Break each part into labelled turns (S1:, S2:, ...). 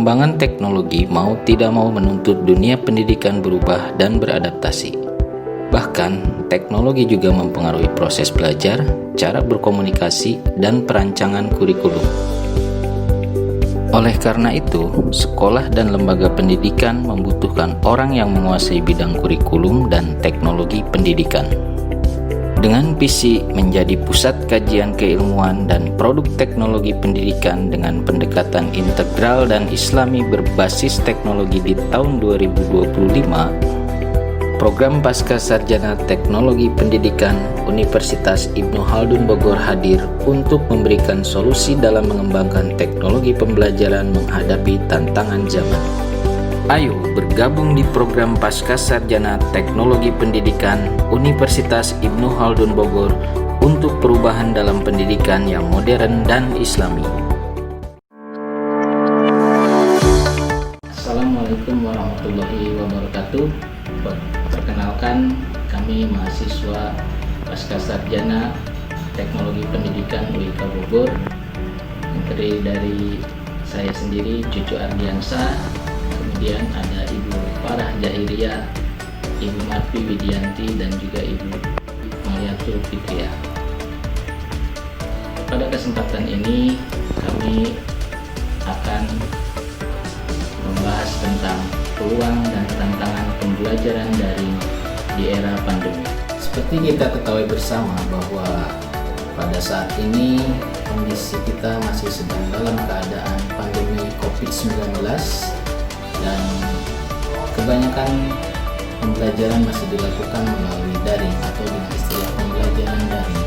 S1: Perkembangan teknologi mau tidak mau menuntut dunia pendidikan berubah dan beradaptasi. Bahkan, teknologi juga mempengaruhi proses belajar, cara berkomunikasi, dan perancangan kurikulum. Oleh karena itu, sekolah dan lembaga pendidikan membutuhkan orang yang menguasai bidang kurikulum dan teknologi pendidikan. Dengan visi menjadi pusat kajian keilmuan dan produk teknologi pendidikan dengan pendekatan integral dan islami berbasis teknologi di tahun 2025, program Pascasarjana Teknologi Pendidikan Universitas Ibnu Khaldun Bogor hadir untuk memberikan solusi dalam mengembangkan teknologi pembelajaran menghadapi tantangan zaman. Ayo bergabung di program Pascasarjana Teknologi Pendidikan Universitas Ibnu Khaldun Bogor untuk perubahan dalam pendidikan yang modern dan islami. Assalamualaikum warahmatullahi wabarakatuh. Perkenalkan, kami mahasiswa Pascasarjana Teknologi Pendidikan UIK Bogor, yang terdiri dari saya sendiri, Cucu Ardiansa. Kemudian ada Ibu Farah Jahiriyah, Ibu Marfi Widianti, dan juga Ibu Mariatul Fitriah. Pada kesempatan ini kami akan membahas tentang peluang dan tantangan pembelajaran daring di era pandemi. Seperti kita ketahui bersama bahwa pada saat ini kondisi kita masih sedang dalam keadaan pandemi COVID-19 dan kebanyakan pembelajaran masih dilakukan melalui daring atau dengan istilah pembelajaran daring,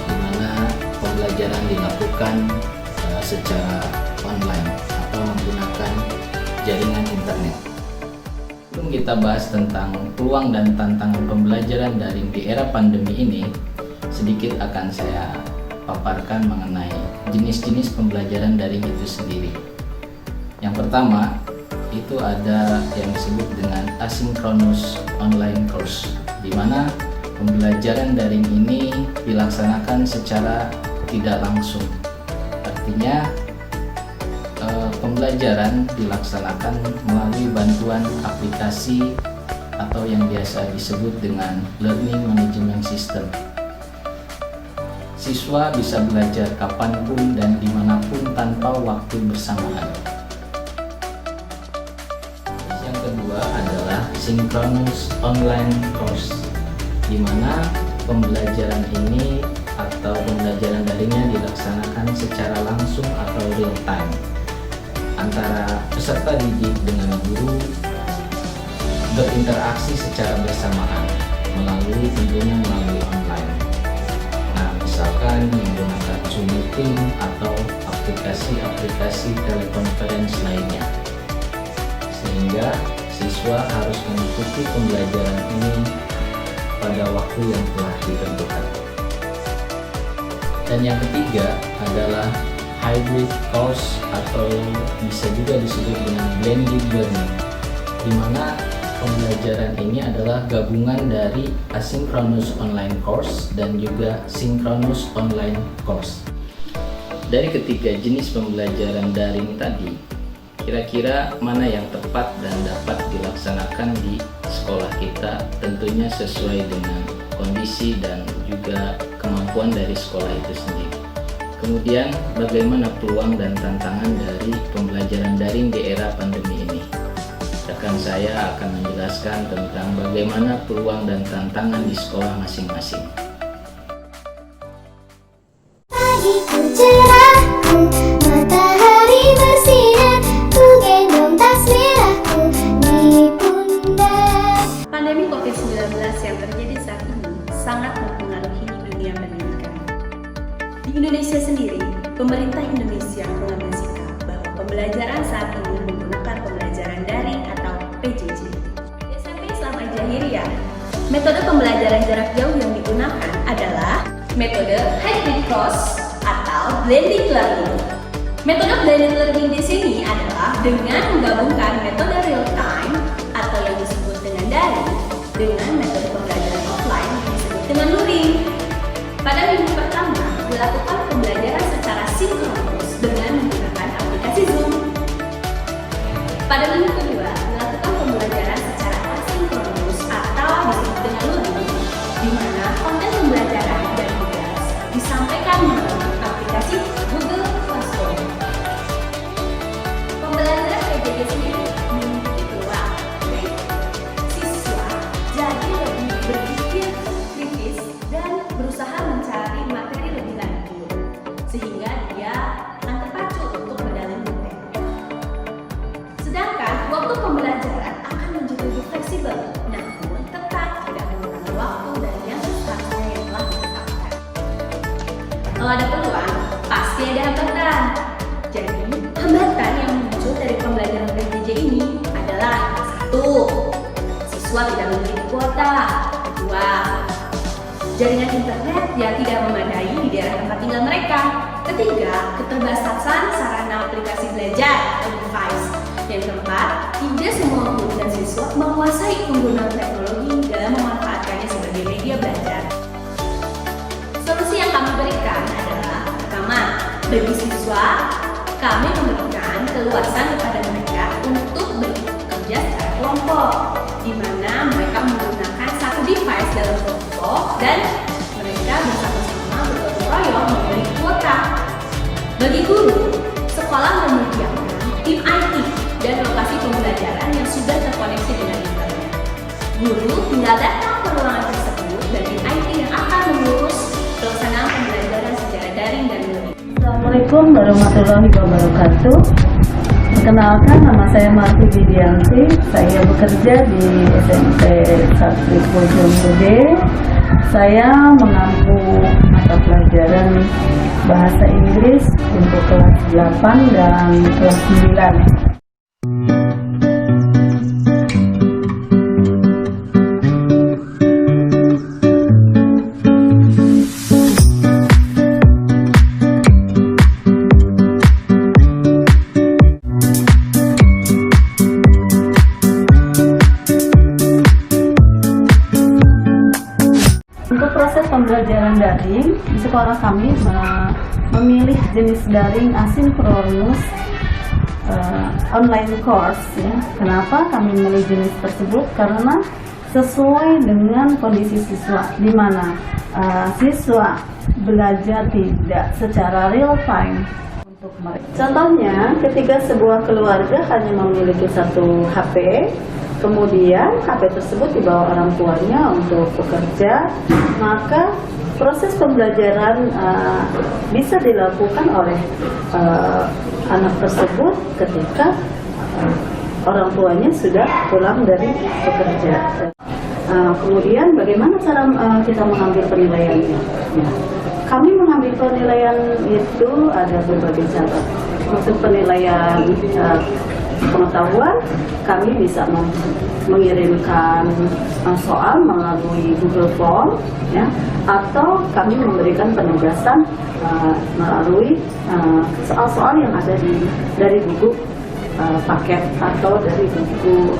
S1: di mana pembelajaran dilakukan secara online atau menggunakan jaringan internet. Sebelum kita bahas tentang peluang dan tantangan pembelajaran daring di era pandemi ini, sedikit akan saya paparkan mengenai jenis-jenis pembelajaran daring itu sendiri. Yang pertama, itu ada yang disebut dengan asynchronous online course, di mana pembelajaran daring ini dilaksanakan secara tidak langsung. Artinya pembelajaran dilaksanakan melalui bantuan aplikasi atau yang biasa disebut dengan learning management system. Siswa bisa belajar kapanpun dan dimanapun tanpa waktu bersamaan. Yang kedua adalah synchronous online course, di mana pembelajaran ini atau pembelajaran daringnya dilaksanakan secara langsung atau real time antara peserta didik dengan guru, berinteraksi secara bersamaan tentunya melalui online. Nah, misalkan menggunakan Zoom Meeting atau aplikasi-aplikasi telekonferensi lainnya, sehingga siswa harus mengikuti pembelajaran ini pada waktu yang telah ditentukan. Dan yang ketiga adalah hybrid course atau bisa juga disebut dengan blended learning, di mana pembelajaran ini adalah gabungan dari asynchronous online course dan juga synchronous online course. Dari ketiga jenis pembelajaran daring tadi, kira-kira mana yang tepat dan dapat dilaksanakan di sekolah kita, tentunya sesuai dengan kondisi dan juga kemampuan dari sekolah itu sendiri. Kemudian, bagaimana peluang dan tantangan dari pembelajaran daring di era pandemi ini? Rekan saya akan menjelaskan tentang bagaimana peluang dan tantangan di sekolah masing-masing.
S2: Pagiku cerahku, matahari bersinar, ku gendong tas merahku di pundak.
S3: Pandemi COVID-19 yang terjadi saat ini sangat mempengaruhi dunia pendidikan. Di Indonesia sendiri, pemerintah Indonesia mengambil sikap bahwa pembelajaran saat ini menggunakan pembelajaran daring atau PJJ. Di SMP Islam Al-Jahiriyah, metode pembelajaran jarak jauh yang digunakan adalah metode hybrid course atau blended learning. Metode blended learning di sini adalah dengan menggabungkan metode real time atau yang disebut dengan daring dengan metode pembelajaran offline yang disebut dengan luring. Pada minggu pertama, dilakukan pembelajaran secara sinkronus dengan menggunakan aplikasi Zoom. berusaha mencari materi lebih lanjut, sehingga dia akan terpacu untuk mendalami materi. Sedangkan waktu pembelajaran akan menjadi lebih fleksibel, namun tetap tidak menggunakan waktu dan yang seharusnya yang telah ditetapkan. Kalau ada peluang, pasti ada hambatan. Jadi, hambatan yang muncul dari pembelajaran PJJ ini adalah: 1. Siswa tidak memiliki kuota. 2. Jaringan internet yang tidak memadai di daerah tempat tinggal mereka. 3. Keterbatasan sarana aplikasi belajar atau device. Yang keempat, tidak semua guru dan siswa menguasai penggunaan teknologi dalam memanfaatkannya sebagai media belajar. Solusi yang kami berikan adalah: pertama, bagi siswa, kami memberikan keluasan kepada mereka untuk bekerja secara kelompok, di mana mereka menggunakan satu device dalam kelompok dan mereka bersama-sama bergotong royong memberi kuota. Bagi guru, sekolah menyediakan tim IT dan lokasi pembelajaran yang sudah terkoneksi dengan internet. Guru tinggal datang ke ruangan tersebut dan tim IT yang akan mengurus pelaksanaan pembelajaran secara daring dan luring.
S4: Assalamualaikum warahmatullahi wabarakatuh. Perkenalkan, nama saya Marti Widianti. Saya bekerja di SMP 1 Bojong Gede. Saya mengampu mata pelajaran bahasa Inggris untuk kelas 8 dan kelas 9. Untuk proses pembelajaran daring, di sekolah kami memilih jenis daring asinkronus online course. Ya. Kenapa kami memilih jenis tersebut? Karena sesuai dengan kondisi siswa, di mana siswa belajar tidak secara real time untuk mereka. Contohnya, ketika sebuah keluarga hanya memiliki satu HP, kemudian HP tersebut dibawa orang tuanya untuk bekerja, maka proses pembelajaran bisa dilakukan oleh anak tersebut ketika orang tuanya sudah pulang dari bekerja. Kemudian bagaimana cara kita mengambil penilaiannya? Ya. Kami mengambil penilaian itu ada berbagai cara. Untuk penilaian pengetahuan, kami bisa mengirimkan soal melalui Google Form, ya, atau kami memberikan penugasan melalui soal-soal yang ada dari buku paket atau dari buku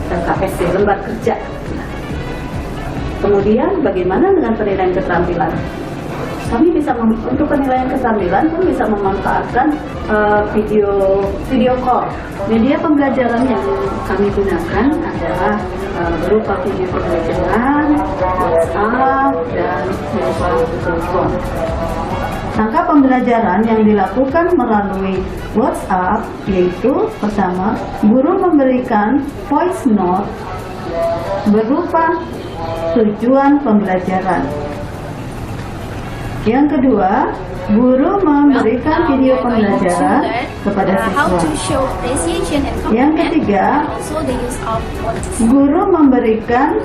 S4: LKS, lembar kerja. Kemudian bagaimana dengan penilaian keterampilan? Kami bisa untuk penilaian keterampilan pun bisa memanfaatkan video call. Media pembelajaran yang kami gunakan adalah berupa video pembelajaran, WhatsApp, dan berupa telepon. Rangka pembelajaran yang dilakukan melalui WhatsApp yaitu: pertama, guru memberikan voice note berupa tujuan pembelajaran. Yang kedua, guru memberikan video pembelajaran kepada siswa. Yang ketiga, guru memberikan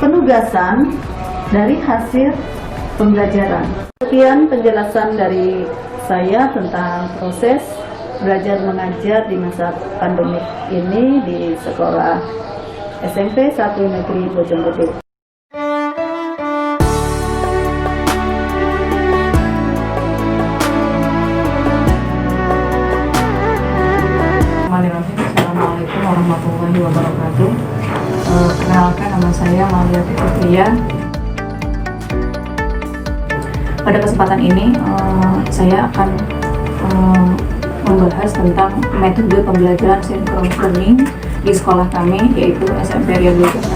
S4: penugasan dari hasil pembelajaran. Sekian penjelasan dari saya tentang proses belajar mengajar di masa pandemi ini di sekolah SMP 1 Negeri Bojonggede.
S5: Assalamualaikum warahmatullahi wabarakatuh. Kenalkan, nama saya Malia Fitria. Pada kesempatan ini saya akan membahas tentang metode pembelajaran synchronous learning di sekolah kami, yaitu SMP Ria Bluetooth.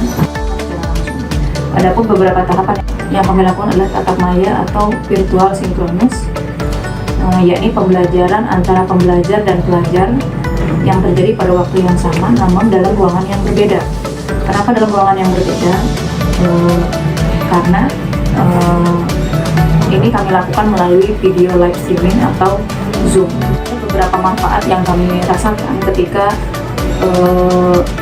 S5: Adapun beberapa tahapan yang kami lakukan adalah tatap maya atau virtual sinkronus, yakni pembelajaran antara pembelajar dan pelajar yang terjadi pada waktu yang sama namun dalam ruangan yang berbeda. Kenapa dalam ruangan yang berbeda? karena ini kami lakukan melalui video live streaming atau Zoom. Beberapa manfaat yang kami rasakan ketika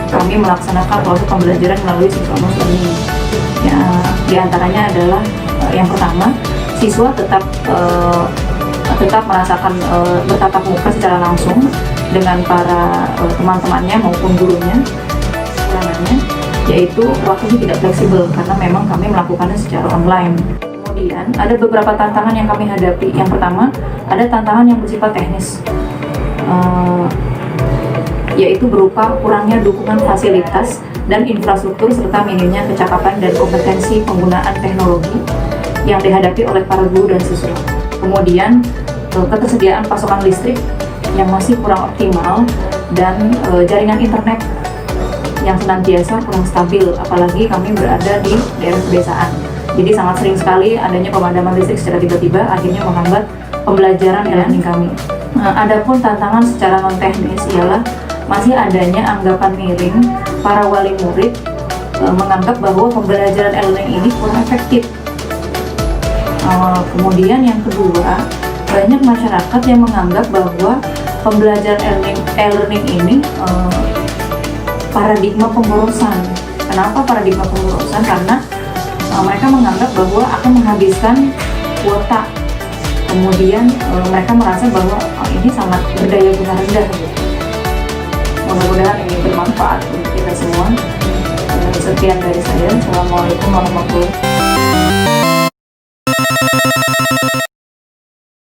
S5: kami melaksanakan proses pembelajaran melalui synchronous learning. Ya, di antaranya adalah yang pertama, siswa tetap merasakan bertatap muka secara langsung dengan para teman-temannya maupun gurunya. Kekurangannya yaitu waktunya tidak fleksibel karena memang kami melakukannya secara online. Kemudian ada beberapa tantangan yang kami hadapi. Yang pertama, ada tantangan yang bersifat teknis, yaitu berupa kurangnya dukungan fasilitas dan infrastruktur serta minimnya kecakapan dan kompetensi penggunaan teknologi yang dihadapi oleh para guru dan siswa. Kemudian ketersediaan pasokan listrik yang masih kurang optimal dan jaringan internet yang senantiasa kurang stabil, apalagi kami berada di daerah pedesaan. Jadi sangat sering sekali adanya pemadaman listrik secara tiba-tiba akhirnya menghambat pembelajaran e-learning kami. Adapun tantangan secara non teknis ialah masih adanya anggapan miring para wali murid menganggap bahwa pembelajaran e-learning ini kurang efektif. Kemudian yang kedua, banyak masyarakat yang menganggap bahwa pembelajaran e-learning ini paradigma pemborosan. Kenapa paradigma pemborosan? Karena mereka menganggap bahwa akan menghabiskan kuota. Kemudian mereka merasa bahwa ini sangat berdaya guna rendah. Mudah-mudahan ini bermanfaat untuk kita semua. Sekian dari saya. Assalamualaikum warahmatullahi wabarakatuh.